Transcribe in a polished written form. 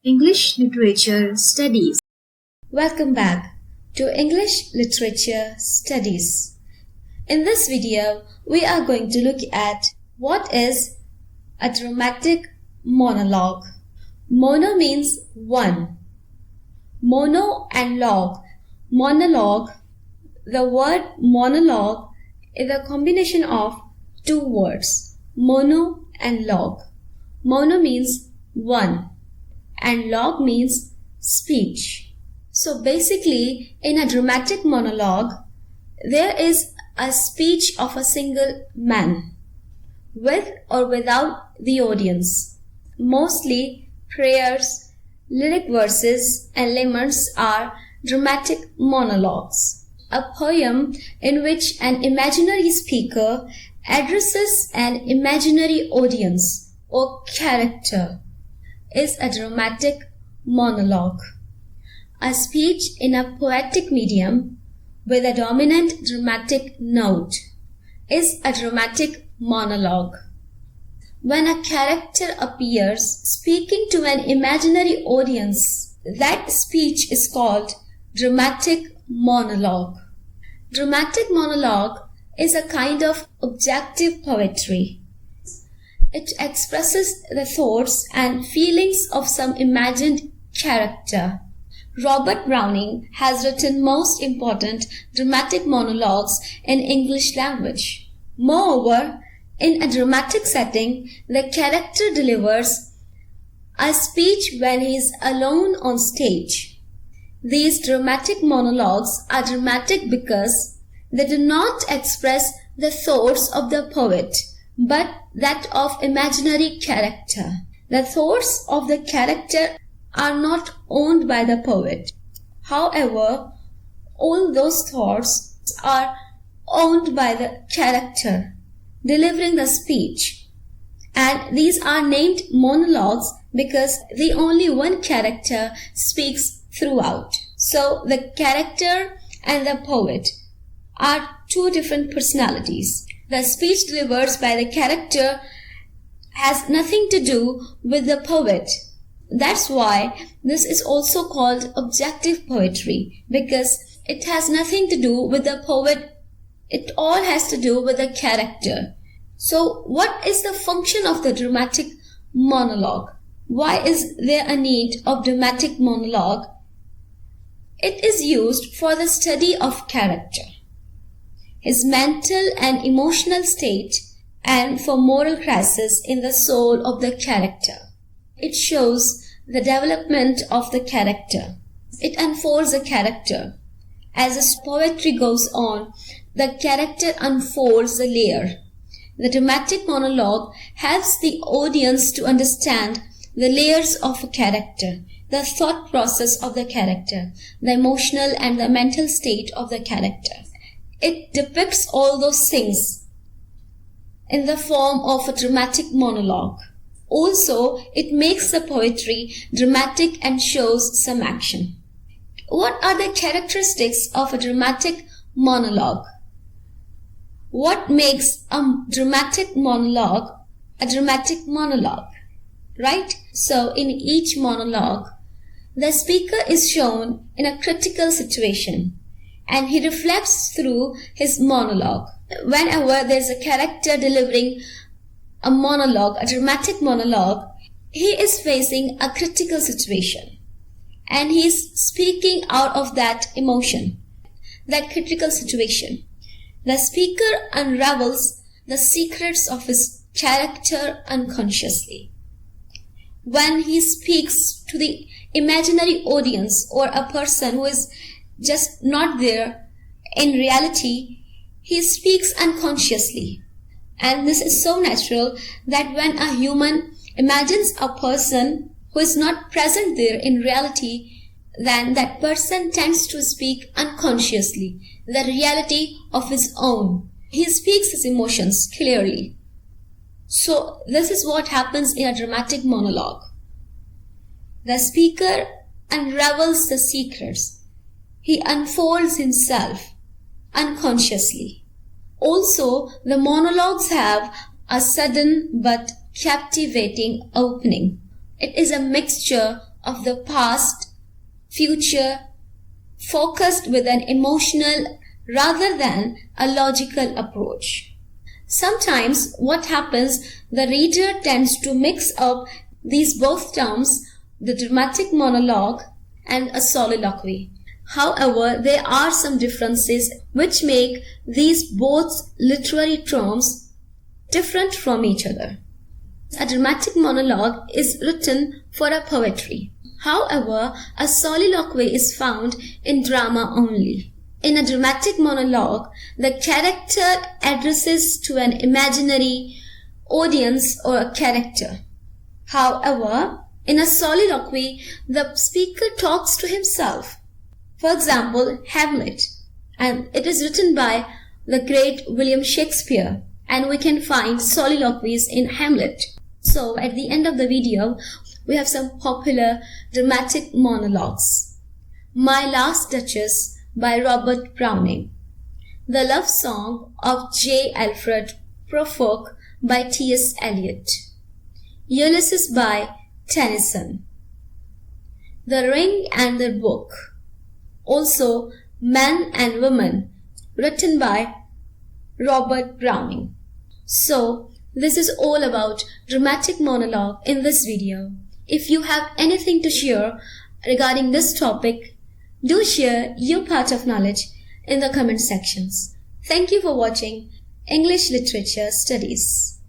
English Literature Studies. Welcome back to English Literature Studies. In this video, we are going to look at what is a dramatic monologue. Mono means one. Mono and log. Monologue. The word monologue is a combination of two words, mono and log. Mono means one and log means speech. So basically, in a dramatic monologue, there is a speech of a single man, with or without the audience. Mostly prayers, lyric verses and lemmas are dramatic monologues. A poem in which an imaginary speaker addresses an imaginary audience or character is a dramatic monologue. A speech in a poetic medium with a dominant dramatic note is a dramatic monologue. When a character appears speaking to an imaginary audience, that speech is called dramatic monologue. Dramatic monologue is a kind of objective poetry. It expresses the thoughts and feelings of some imagined character. Robert Browning has written most important dramatic monologues in English language. Moreover, in a dramatic setting, the character delivers a speech when he is alone on stage. These dramatic monologues are dramatic because they do not express the thoughts of the poet, but that of imaginary character. The thoughts of the character are not owned by the poet. However, all those thoughts are owned by the character delivering the speech. And these are named monologues because the only one character speaks throughout. So the character and the poet are two different personalities. The speech delivered by the character has nothing to do with the poet. That's why this is also called objective poetry, because it has nothing to do with the poet. It all has to do with the character. So what is the function of the dramatic monologue? Why is there a need of dramatic monologue? It is used for the study of character, his mental and emotional state, and for moral crisis in the soul of the character. It shows the development of the character. It unfolds the character. As the poetry goes on, the character unfolds the layer. The dramatic monologue helps the audience to understand the layers of a character, the thought process of the character, the emotional and the mental state of the character. It depicts all those things in the form of a dramatic monologue. Also, it makes the poetry dramatic and shows some action. What are the characteristics of a dramatic monologue? What makes a dramatic monologue a dramatic monologue? Right? So, in each monologue, the speaker is shown in a critical situation, and he reflects through his monologue. Whenever there's a character delivering a monologue, a dramatic monologue, he is facing a critical situation and he is speaking out of that emotion, that critical situation. The speaker unravels the secrets of his character unconsciously. When he speaks to the imaginary audience or a person who is just not there in reality, he speaks unconsciously. And this is so natural that when a human imagines a person who is not present there in reality, then that person tends to speak unconsciously, the reality of his own. He speaks his emotions clearly. So this is what happens in a dramatic monologue. The speaker unravels the secrets. He unfolds himself unconsciously. Also, the monologues have a sudden but captivating opening. It is a mixture of the past, future, focused with an emotional rather than a logical approach. Sometimes what happens, the reader tends to mix up these both terms, the dramatic monologue and a soliloquy. However, there are some differences which make these both literary terms different from each other. A dramatic monologue is written for a poetry. However, a soliloquy is found in drama only. In a dramatic monologue, the character addresses to an imaginary audience or a character. However, in a soliloquy, the speaker talks to himself. For example, Hamlet, and it is written by the great William Shakespeare, and we can find soliloquies in Hamlet. So, at the end of the video, we have some popular dramatic monologues. My Last Duchess by Robert Browning. The Love Song of J. Alfred Prufrock by T.S. Eliot. Ulysses by Tennyson. The Ring and the Book. Also, Man and Woman, written by Robert Browning. So, this is all about dramatic monologue in this video. If you have anything to share regarding this topic, do share your part of knowledge in the comment sections. Thank you for watching English Literature Studies.